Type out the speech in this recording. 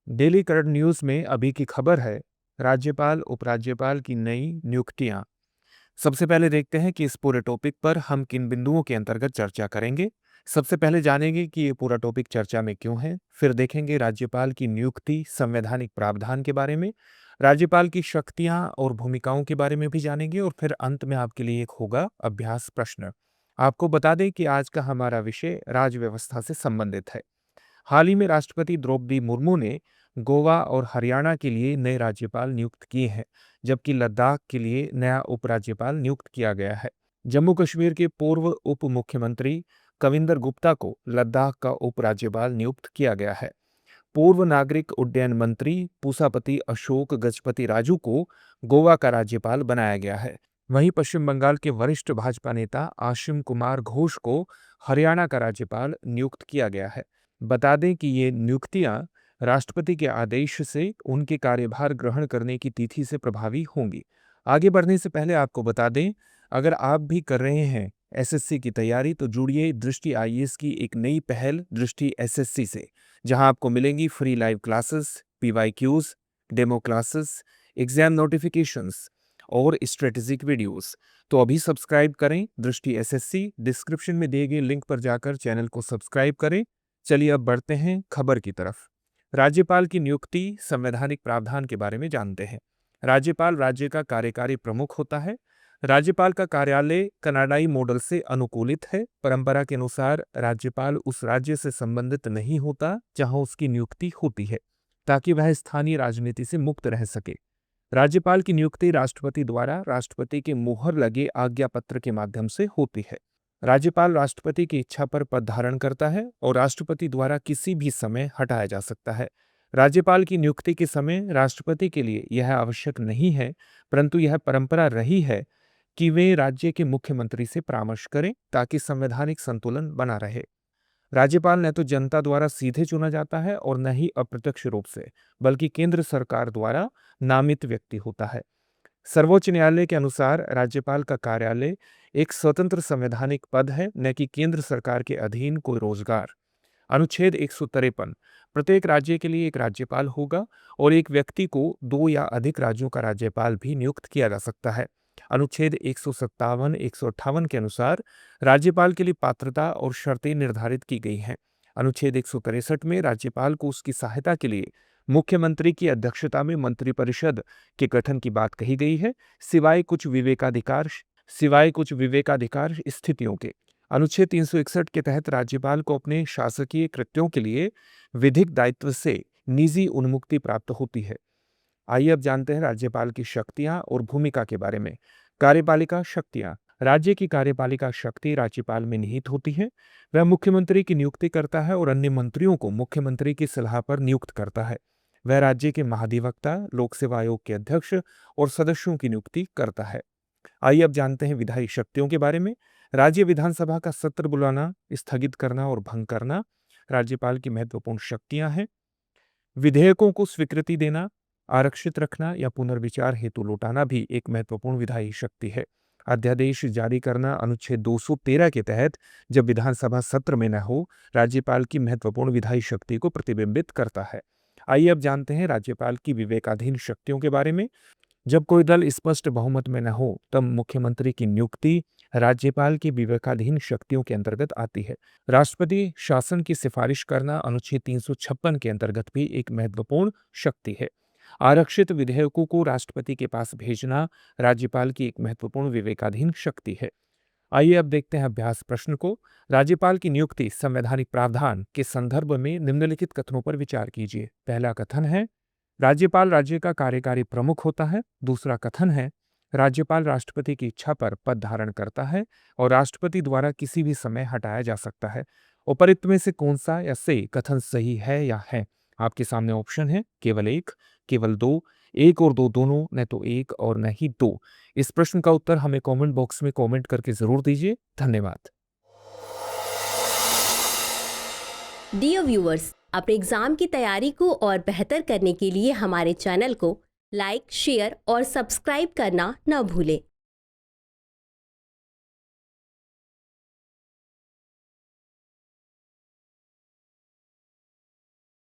Daily current news में अभी की खबर है, राज्यपाल उपराज्यपाल की नई नियुक्तियां। सबसे पहले देखते हैं कि इस पूरे टॉपिक पर हम किन बिंदुओं के अंतर्गत चर्चा करेंगे। सबसे पहले जानेंगे कि ये पूरा टॉपिक चर्चा में क्यों है, फिर देखेंगे राज्यपाल की नियुक्ति संवैधानिक प्रावधान के बारे में, राज्यपाल की शक्तियां और भूमिकाओं के बारे में भी जानेंगे, और फिर अंत में आपके लिए एक होगा अभ्यास प्रश्न। आपको बता दें कि आज का हमारा विषय राज्य व्यवस्था से संबंधित है। हाल ही में राष्ट्रपति द्रौपदी मुर्मू ने गोवा और हरियाणा के लिए नए राज्यपाल नियुक्त किए हैं, जबकि लद्दाख के लिए नया उपराज्यपाल नियुक्त किया गया है। जम्मू कश्मीर के पूर्व उप मुख्यमंत्री कविंदर गुप्ता को लद्दाख का उपराज्यपाल नियुक्त किया गया है। पूर्व नागरिक उड्डयन मंत्री पूसापति अशोक गजपति राजू को गोवा का राज्यपाल बनाया गया है। वहीं पश्चिम बंगाल के वरिष्ठ भाजपा नेता आशिम कुमार घोष को हरियाणा का राज्यपाल नियुक्त किया गया है। बता दें कि ये नियुक्तियां राष्ट्रपति के आदेश से उनके कार्यभार ग्रहण करने की तिथि से प्रभावी होंगी। आगे बढ़ने से पहले आपको बता दें, अगर आप भी कर रहे हैं एसएससी की तैयारी, तो जुड़िए दृष्टि आईएएस की एक नई पहल दृष्टि एसएससी से, जहां आपको मिलेंगी free live classes, PYQs, demo classes, exam notifications और स्ट्रेटेजिक वीडियोस। तो अभी सब्सक्राइब करें दृष्टि एसएससी। डिस्क्रिप्शन में दिए गए लिंक पर जाकर चैनल को सब्सक्राइब करें। चलिए अब बढ़ते हैं खबर की तरफ। राज्यपाल की नियुक्ति संवैधानिक प्रावधान के बारे में जानते हैं। राज्यपाल राज्य का कार्यकारी प्रमुख होता है। राज्यपाल का कार्यालय कनाडाई मॉडल से अनुकूलित है। परंपरा के अनुसार राज्यपाल उस राज्य से संबंधित नहीं होता जहां उसकी नियुक्ति होती है, ताकि वह स्थानीय राजनीति से मुक्त रह सके। राज्यपाल की नियुक्ति राष्ट्रपति द्वारा राष्ट्रपति के मुहर लगे आज्ञा पत्र के माध्यम से होती है। राज्यपाल राष्ट्रपति की इच्छा पर पद धारण करता है और राष्ट्रपति द्वारा किसी भी समय हटाया जा सकता है। राज्यपाल की नियुक्ति के समय राष्ट्रपति के लिए यह आवश्यक नहीं है, परंतु यह परंपरा रही है कि वे राज्य के मुख्यमंत्री से परामर्श करें, ताकि संवैधानिक संतुलन बना रहे। राज्यपाल न तो जनता द्वारा सीधे चुना जाता है और न ही अप्रत्यक्ष रूप से, बल्कि केंद्र सरकार द्वारा नामित व्यक्ति होता है। सर्वोच्च न्यायालय के अनुसार राज्यपाल का कार्यालय एक स्वतंत्र संवैधानिक पद है, न कि केंद्र सरकार के अधीन कोई रोजगार। अनुच्छेद 153, प्रत्येक राज्य के लिए एक राज्यपाल होगा और एक व्यक्ति को 2 या अधिक राज्यों का राज्यपाल भी नियुक्त किया जा सकता है। अनुच्छेद 157, 158 के अनुसार राज्यपाल के लिए पात्रता और शर्तें निर्धारित की गई हैं। अनुच्छेद 163 में राज्यपाल को उसकी सहायता के लिए मुख्यमंत्री की अध्यक्षता में मंत्रिपरिषद के गठन की बात कही गई है, सिवाय कुछ विवेकाधिकार स्थितियों के। अनुच्छेद 361 के तहत राज्यपाल को अपने शासकीय कृत्यों के लिए विधिक दायित्व से निजी उन्मुक्ति प्राप्त होती है। आइए अब जानते हैं राज्यपाल की शक्तियां और भूमिका के बारे में। कार्यपालिका शक्तियां। राज्य की कार्यपालिका शक्ति राज्यपाल में निहित होती है। वह मुख्यमंत्री की नियुक्ति करता है और अन्य मंत्रियों को मुख्यमंत्री की सलाह पर नियुक्त करता है। वह राज्य के महाधिवक्ता, लोक सेवा आयोग के अध्यक्ष और सदस्यों की नियुक्ति करता है। आइए अब जानते हैं विधायी शक्तियों के बारे में। राज्य विधानसभा का सत्र बुलाना, स्थगित करना और भंग करना राज्यपाल की महत्वपूर्ण शक्तियां हैं। विधेयकों को स्वीकृति देना, आरक्षित रखना या पुनर्विचार हेतु लौटाना भी एक महत्वपूर्ण विधायी शक्ति है। अध्यादेश जारी करना अनुच्छेद 213 के तहत जब विधानसभा सत्र में न हो, राज्यपाल की महत्वपूर्ण विधायी शक्ति को प्रतिबिंबित करता है। आइए अब जानते हैं राज्यपाल की विवेकाधीन शक्तियों के बारे में। जब कोई दल स्पष्ट बहुमत में न हो, तब मुख्यमंत्री की नियुक्ति राज्यपाल की विवेकाधीन शक्तियों के अंतर्गत आती है। राष्ट्रपति शासन की सिफारिश करना अनुच्छेद 356 के अंतर्गत भी एक महत्वपूर्ण शक्ति है। आरक्षित विधेयकों को राष्ट्रपति के पास भेजना राज्यपाल की एक महत्वपूर्ण विवेकाधीन शक्ति है। आइए अब देखते हैं अभ्यास प्रश्न को। राज्यपाल की नियुक्ति संवैधानिक प्रावधान के संदर्भ में निम्नलिखित कथनों पर विचार कीजिए। पहला कथन है, राज्यपाल राज्य का कार्यकारी प्रमुख होता है। दूसरा कथन है, राज्यपाल राष्ट्रपति की इच्छा पर पद धारण करता है और राष्ट्रपति द्वारा किसी भी समय हटाया जा सकता है। उपरोक्त में से कौन सा या से कथन सही है या है? आपके सामने ऑप्शन है केवल एक, केवल दो, एक और दो दोनों, न तो एक और न ही दो। इस प्रश्न का उत्तर हमें कमेंट बॉक्स में कमेंट करके जरूर दीजिए। धन्यवाद। डियर व्यूअर्स, अपने एग्जाम की तैयारी को और बेहतर करने के लिए हमारे चैनल को लाइक, शेयर और सब्सक्राइब करना न भूलें।